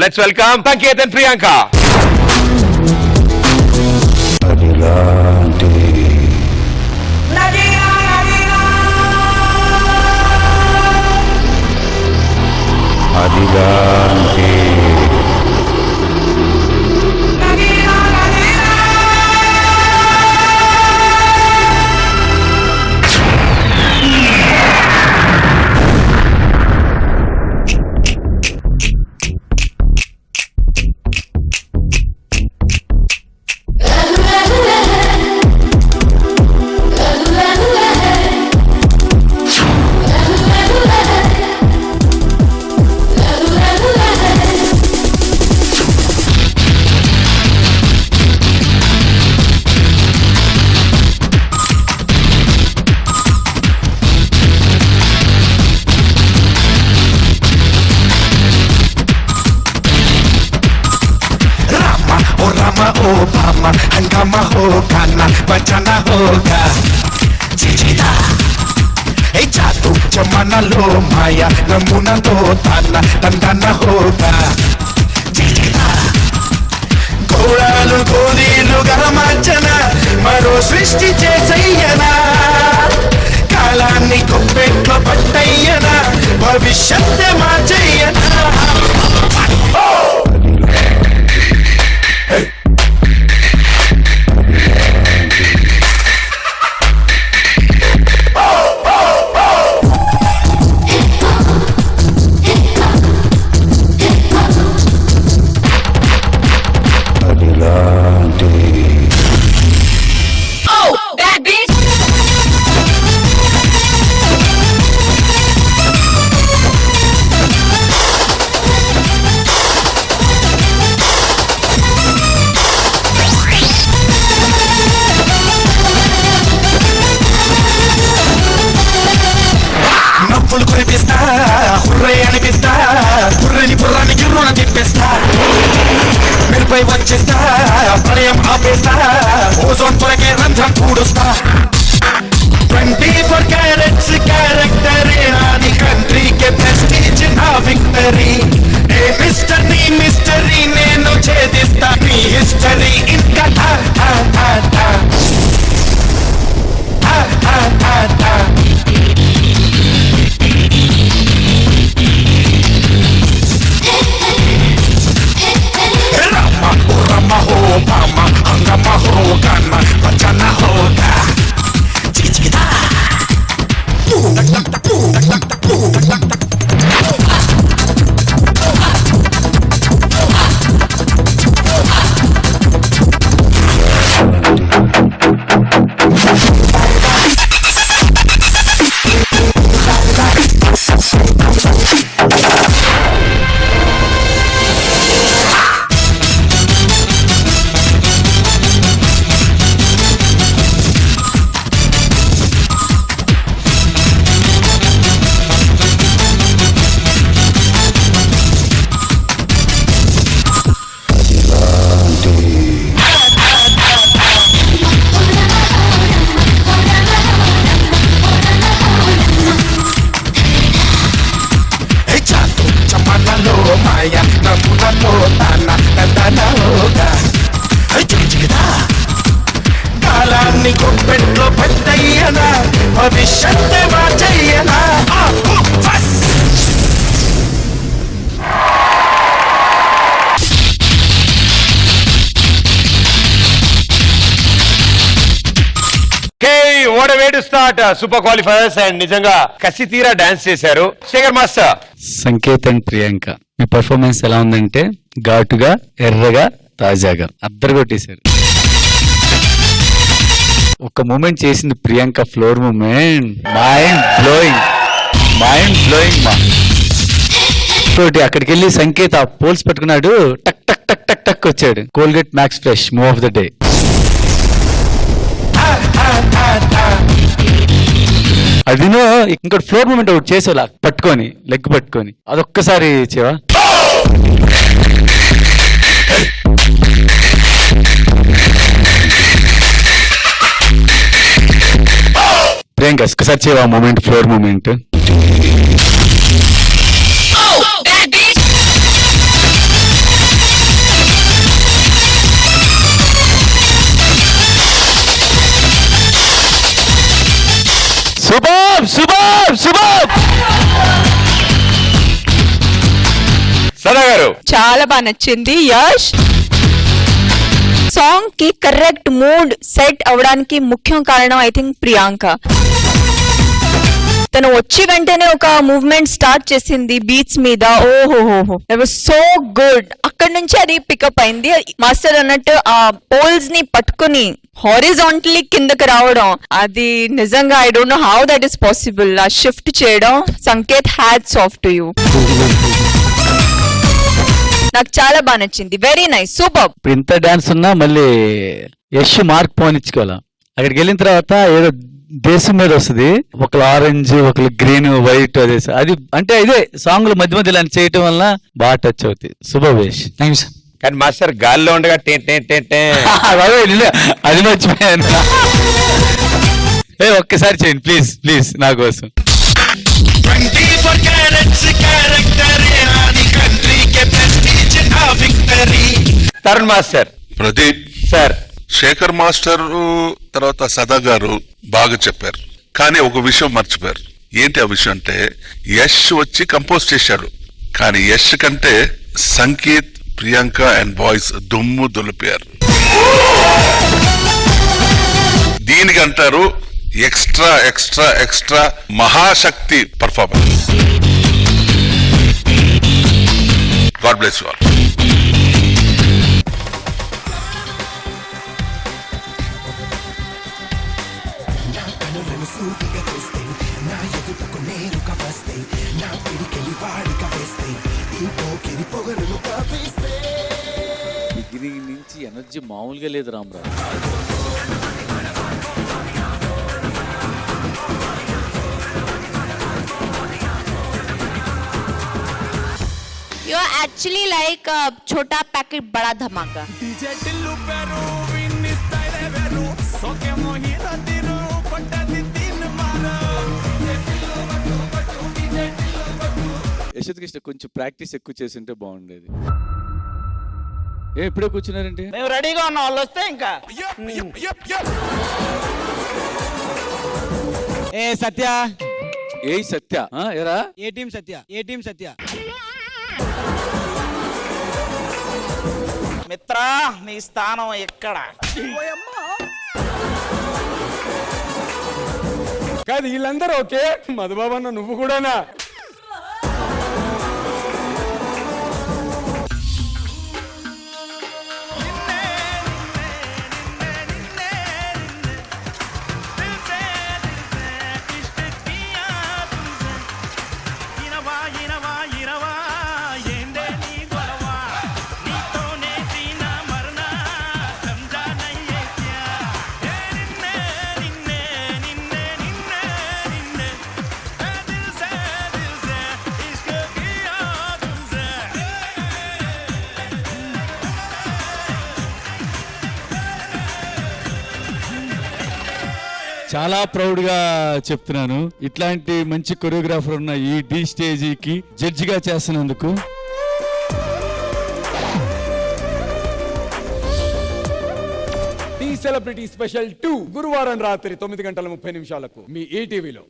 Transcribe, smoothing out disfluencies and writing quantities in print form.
Let's welcome Sanket and Priyanka. Obama, hangama hoga na bachana hoga jijita hey jatu jamana lo maya namuna to tana dandana hoga jijita goralu godilu garamachana maro srishti chesayyana kalanni koppetlo pattayyana bhavishyate marchayyana వచ్చేస్తా ప్రళయం ఆపేస్తా ozone పొరకే రంధ్రం పూడుస్తా 24 carrots character ఆది కంట్రీకే prestige నా victory ఏ mystery నేను ఛేదిస్తా నీ history ఇంకా Obama, hangama hoga na bachana hoga jijita కాలాన్ని కొప్పెట్లో పెద్దయ్యనా భవిష్యత్తు మార్చయ్యనా What a way to start super qualifiers and నిజంగా కసి తీరా డాన్స్ చేశారు. శేఖర్ మాస్టర్, సంకేత్ అండ్ ప్రియాంక మీ పర్ఫార్మెన్స్ ఎలా ఉందంటే ఘాటుగా ఎర్రగా తాజాగా అద్దరు కొట్టేశారు. ఒక మూమెంట్ చేసింది Priyanka, floor moment mind blowing మా తోటి అక్కడికి వెళ్ళి సంకేత్ ఆ పోల్స్ పట్టుకున్నాడు, టక్ టక్ టక్ టక్ టక్ వచ్చాడు. Colgate max fresh move of the day. అదినో ఇంకోటి ఫ్లోర్ మూమెంట్ ఒకటి చేసేలా పట్టుకొని లెగ్ పట్టుకొని అదొక్కసారి చేవా. ప్రియాంక ఒక్కసారి చేవా మూమెంట్, ఫ్లోర్ మూమెంట్. గారు. చాలా బాగా నచ్చింది యష్. సాంగ్ కి కరెక్ట్ మూడ్ సెట్ అవడానికి ముఖ్యం కారణం ఐ థింక్ ప్రియాంక. తను వచ్చి వెంటనే ఒక మూవ్మెంట్ స్టార్ట్ చేసింది బీట్స్ మీద. ఓహోహోహో దట్ వాస్ సో గుడ్. అక్కడ నుంచి అది పికప్ అయింది. మాస్టర్ అన్నట్టు ఆ పోల్స్ ని పట్టుకుని హారిజాంటలీ కిందకి రావడం, అది నిజంగా I don't know how that is possible. ఆ షిఫ్ట్ చేయడం, Sanket hats off to you. నాకు చాలా బాగా నచ్చింది. Very nice, super. ఇప్పుడు ఇంత డాన్స్ ఉన్నా మళ్ళీ యష్ మార్క్ పోనిచ్చుకోవాలా. అక్కడికి వెళ్ళిన తర్వాత ఏదో దేశం మీద వస్తుంది, ఒకళ్ళు ఆరెంజ్ ఒకళ్ళు గ్రీన్ వైట్ అదే అది అంటే ఇదే సాంగ్ లో మధ్య మధ్యలో చేయటం వల్ల బాగా టచ్ అవుతుంది. శుభవేష్. Thank you sir. కానీ మాస్టర్ గాల్లో ఉండగా టే టే టే టే. అది మర్చిపోయాను. ఒక్కసారి చేయండి ప్లీజ్ ప్లీజ్ నా కోసం. 24 carats character ani country ke prestige na victory. Tarun master. Pradeep sir. Shekhar master తర్వాత సదా గారు బాగా చెప్పారు, కానీ ఒక విషయం మర్చిపోయారు. ఏంటి ఆ విషయం అంటే యష్ వచ్చి కంపోజ్ చేశారు, కానీ యష్ కంటే సంకేత్, ప్రియాంక అండ్ బాయ్స్ దుమ్ము దులిపారు. దీనికి అంటారు extra extra extra Mahashakti performance. God bless you all. Beginning నుంచి ఎనర్జీ మామూలుగా లేదు Rama Rao. You're actually like a छोटा पैकेट बड़ा धमाका. DJ टिल्लू पेरू विनी स्टाइल वेरू सोके मोहिना दिरू पट्टदी तीन मारो. యశోద్ కృష్ణ కొంచెం ప్రాక్టీస్ ఎక్కువ చేసి ఉంటే బాగుండేది. ఇప్పుడే కూర్చున్నారంటే మేము రెడీగా ఉన్న వాళ్ళు వస్తే ఇంకా ఏ సత్య ఏ సత్య ఎరా ఏ టీం సత్య ఏ టీం సత్య మిత్రా నీ స్థానం ఎక్కడ కాదు వీళ్ళందరూ ఓకే మధుబాబన్న నువ్వు కూడానా చాలా ప్రౌడ్ గా చెప్తున్నాను. ఇట్లాంటి మంచి కొరియోగ్రాఫర్ ఉన్న ఈ డి స్టేజీకి జడ్జిగా చేస్తున్నందుకు. డి సెలబ్రిటీ స్పెషల్ 2 గురువారం రాత్రి 9:30 మీ ఈటీవీలో.